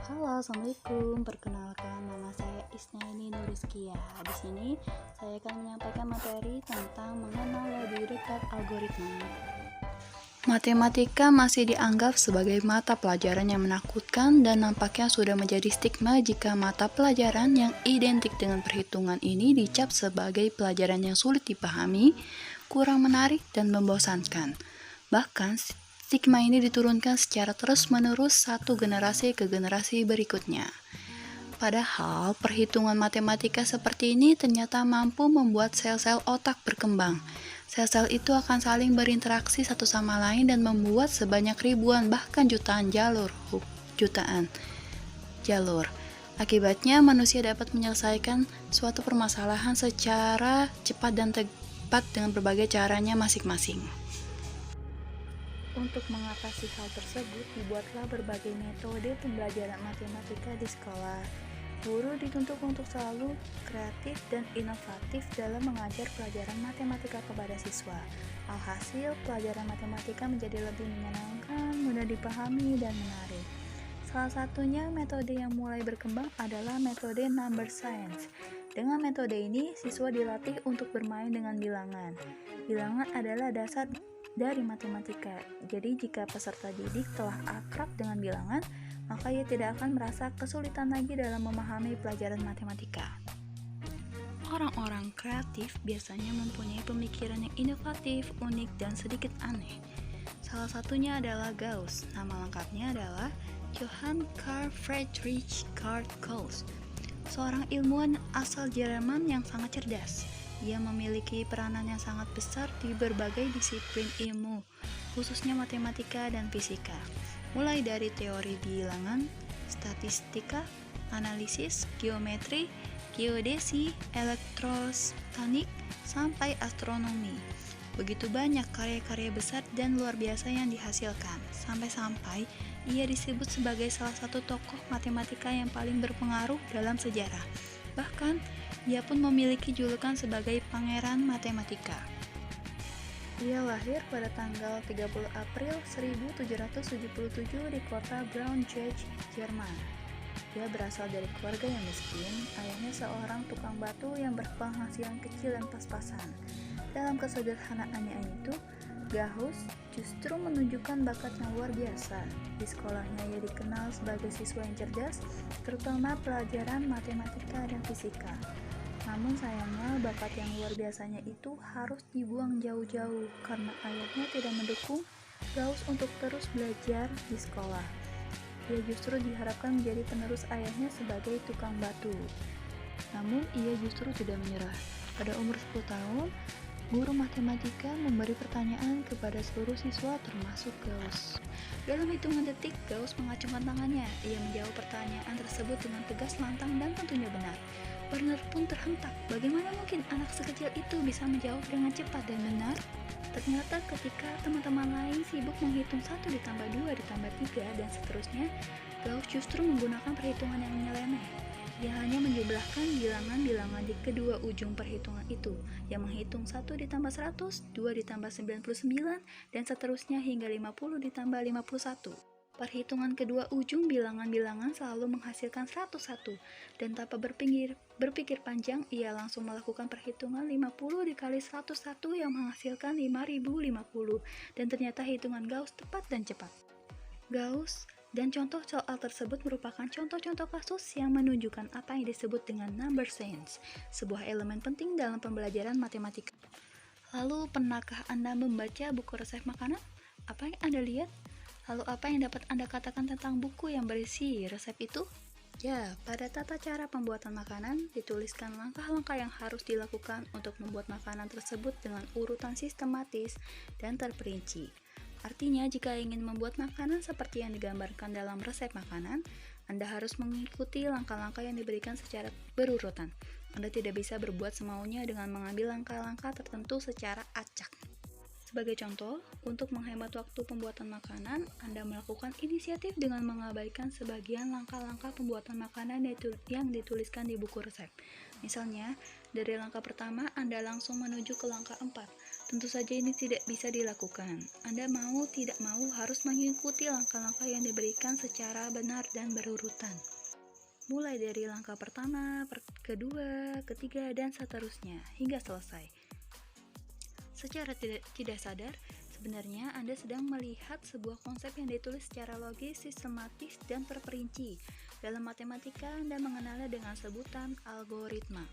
Halo, assalamualaikum. Perkenalkan, nama saya Isnaini Nuriskia. Di sini saya akan menyampaikan materi tentang mengenal lebih dekat algoritma. Matematika masih dianggap sebagai mata pelajaran yang menakutkan dan nampaknya sudah menjadi stigma jika mata pelajaran yang identik dengan perhitungan ini dicap sebagai pelajaran yang sulit dipahami, kurang menarik, dan membosankan. Bahkan, stigma ini diturunkan secara terus-menerus satu generasi ke generasi berikutnya. Padahal, perhitungan matematika seperti ini ternyata mampu membuat sel-sel otak berkembang. Sel-sel itu akan saling berinteraksi satu sama lain dan membuat sebanyak ribuan bahkan jutaan jalur. Akibatnya, manusia dapat menyelesaikan suatu permasalahan secara cepat dan tepat dengan berbagai caranya masing-masing. Untuk mengatasi hal tersebut, dibuatlah berbagai metode pembelajaran matematika di sekolah. Guru dituntut untuk selalu kreatif dan inovatif dalam mengajar pelajaran matematika kepada siswa. Alhasil, pelajaran matematika menjadi lebih menyenangkan, mudah dipahami, dan menarik. Salah satunya metode yang mulai berkembang adalah metode number science. Dengan metode ini, siswa dilatih untuk bermain dengan bilangan. Bilangan adalah dasar dari matematika. Jadi jika peserta didik telah akrab dengan bilangan, maka ia tidak akan merasa kesulitan lagi dalam memahami pelajaran matematika. Orang-orang kreatif biasanya mempunyai pemikiran yang inovatif, unik, dan sedikit aneh. Salah satunya adalah Gauss. Nama lengkapnya adalah Johann Carl Friedrich Gauss, seorang ilmuwan asal Jerman yang sangat cerdas. Ia memiliki peranan yang sangat besar di berbagai disiplin ilmu, khususnya matematika dan fisika. Mulai dari teori bilangan, statistika, analisis, geometri, geodesi, elektrostatik, sampai astronomi. Begitu banyak karya-karya besar dan luar biasa yang dihasilkan, sampai-sampai ia disebut sebagai salah satu tokoh matematika yang paling berpengaruh dalam sejarah. Bahkan, ia pun memiliki julukan sebagai Pangeran Matematika. Ia lahir pada tanggal 30 April 1777 di kota Braunschweig, Jerman. Dia berasal dari keluarga yang miskin, ayahnya seorang tukang batu yang berpenghasilan kecil dan pas-pasan. Dalam kesederhanaannya itu, Gauss justru menunjukkan bakat yang luar biasa. Di sekolahnya ia dikenal sebagai siswa yang cerdas, terutama pelajaran matematika dan fisika. Namun sayangnya bakat yang luar biasanya itu harus dibuang jauh-jauh karena ayahnya tidak mendukung Gauss untuk terus belajar di sekolah. Ia justru diharapkan menjadi penerus ayahnya sebagai tukang batu. Namun ia justru tidak menyerah. Pada umur 10 tahun, guru matematika memberi pertanyaan kepada seluruh siswa termasuk Gauss. Dalam hitungan detik, Gauss mengacungkan tangannya. Ia menjawab pertanyaan tersebut dengan tegas, lantang, dan tentunya benar. Werner pun terhentak. Bagaimana mungkin anak sekecil itu bisa menjawab dengan cepat dan benar? Ternyata ketika teman-teman lain sibuk menghitung 1 ditambah 2 ditambah 3 dan seterusnya, Gauss justru menggunakan perhitungan yang nyeleneh. Dia hanya menjumlahkan bilangan-bilangan di kedua ujung perhitungan itu, yang menghitung 1 ditambah 100, 2 ditambah 99, dan seterusnya hingga 50 ditambah 51. Perhitungan kedua ujung bilangan-bilangan selalu menghasilkan 101, dan tanpa berpikir panjang, ia langsung melakukan perhitungan 50 dikali 101 yang menghasilkan 5050, dan ternyata hitungan Gauss tepat dan cepat. Gauss dan contoh soal tersebut merupakan contoh-contoh kasus yang menunjukkan apa yang disebut dengan number science, sebuah elemen penting dalam pembelajaran matematika. Lalu, pernahkah Anda membaca buku resep makanan? Apa yang Anda lihat? Lalu apa yang dapat Anda katakan tentang buku yang berisi resep itu? Ya, pada tata cara pembuatan makanan dituliskan langkah-langkah yang harus dilakukan untuk membuat makanan tersebut dengan urutan sistematis dan terperinci. Artinya, jika ingin membuat makanan seperti yang digambarkan dalam resep makanan, Anda harus mengikuti langkah-langkah yang diberikan secara berurutan. Anda tidak bisa berbuat semaunya dengan mengambil langkah-langkah tertentu secara acak. Sebagai contoh, untuk menghemat waktu pembuatan makanan, Anda melakukan inisiatif dengan mengabaikan sebagian langkah-langkah pembuatan makanan yang dituliskan di buku resep. Misalnya, dari langkah pertama, Anda langsung menuju ke langkah 4. Tentu saja ini tidak bisa dilakukan. Anda mau tidak mau harus mengikuti langkah-langkah yang diberikan secara benar dan berurutan. Mulai dari langkah pertama, kedua, ketiga, dan seterusnya hingga selesai. Secara tidak sadar, sebenarnya Anda sedang melihat sebuah konsep yang ditulis secara logis, sistematis, dan terperinci. Dalam matematika, Anda mengenalnya dengan sebutan algoritma.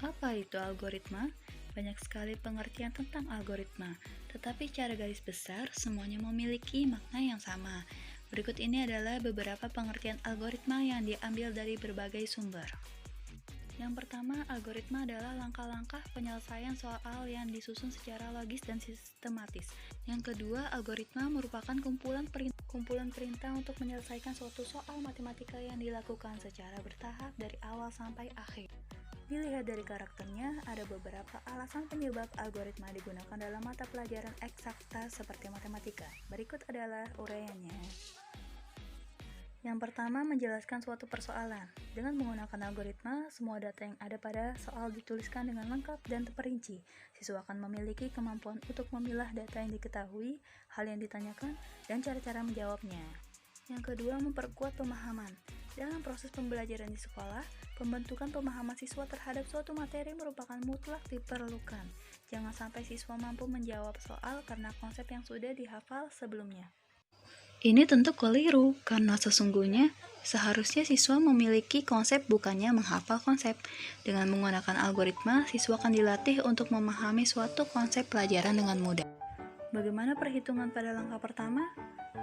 Apa itu algoritma? Banyak sekali pengertian tentang algoritma, tetapi secara garis besar semuanya memiliki makna yang sama. Berikut ini adalah beberapa pengertian algoritma yang diambil dari berbagai sumber. Yang pertama, algoritma adalah langkah-langkah penyelesaian soal yang disusun secara logis dan sistematis. Yang kedua, algoritma merupakan kumpulan perintah untuk menyelesaikan suatu soal matematika yang dilakukan secara bertahap dari awal sampai akhir. Dilihat dari karakternya, ada beberapa alasan penyebab algoritma digunakan dalam mata pelajaran eksakta seperti matematika. Berikut adalah uraiannya. Yang pertama, menjelaskan suatu persoalan. Dengan menggunakan algoritma, semua data yang ada pada soal dituliskan dengan lengkap dan terperinci. Siswa akan memiliki kemampuan untuk memilah data yang diketahui, hal yang ditanyakan, dan cara-cara menjawabnya. Yang kedua, memperkuat pemahaman. Dalam proses pembelajaran di sekolah, pembentukan pemahaman siswa terhadap suatu materi merupakan mutlak diperlukan. Jangan sampai siswa mampu menjawab soal karena konsep yang sudah dihafal sebelumnya. Ini tentu keliru, karena sesungguhnya seharusnya siswa memiliki konsep bukannya menghafal konsep. Dengan menggunakan algoritma, siswa akan dilatih untuk memahami suatu konsep pelajaran dengan mudah. Bagaimana perhitungan pada langkah pertama?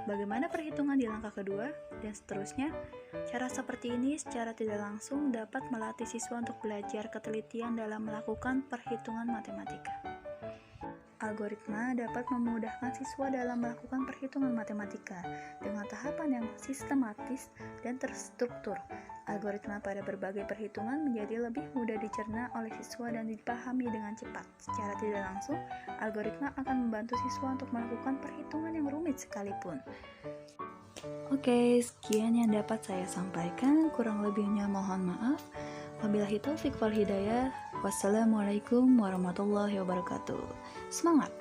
Bagaimana perhitungan di langkah kedua? Dan seterusnya. Cara seperti ini secara tidak langsung dapat melatih siswa untuk belajar ketelitian dalam melakukan perhitungan matematika. Algoritma dapat memudahkan siswa dalam melakukan perhitungan matematika dengan tahapan yang sistematis dan terstruktur. Algoritma pada berbagai perhitungan menjadi lebih mudah dicerna oleh siswa dan dipahami dengan cepat. Secara tidak langsung, algoritma akan membantu siswa untuk melakukan perhitungan yang rumit sekalipun. Oke, sekian yang dapat saya sampaikan. Kurang lebihnya mohon maaf. Wabillahi taufik wal hidayah. Wassalamualaikum warahmatullahi wabarakatuh. Semangat!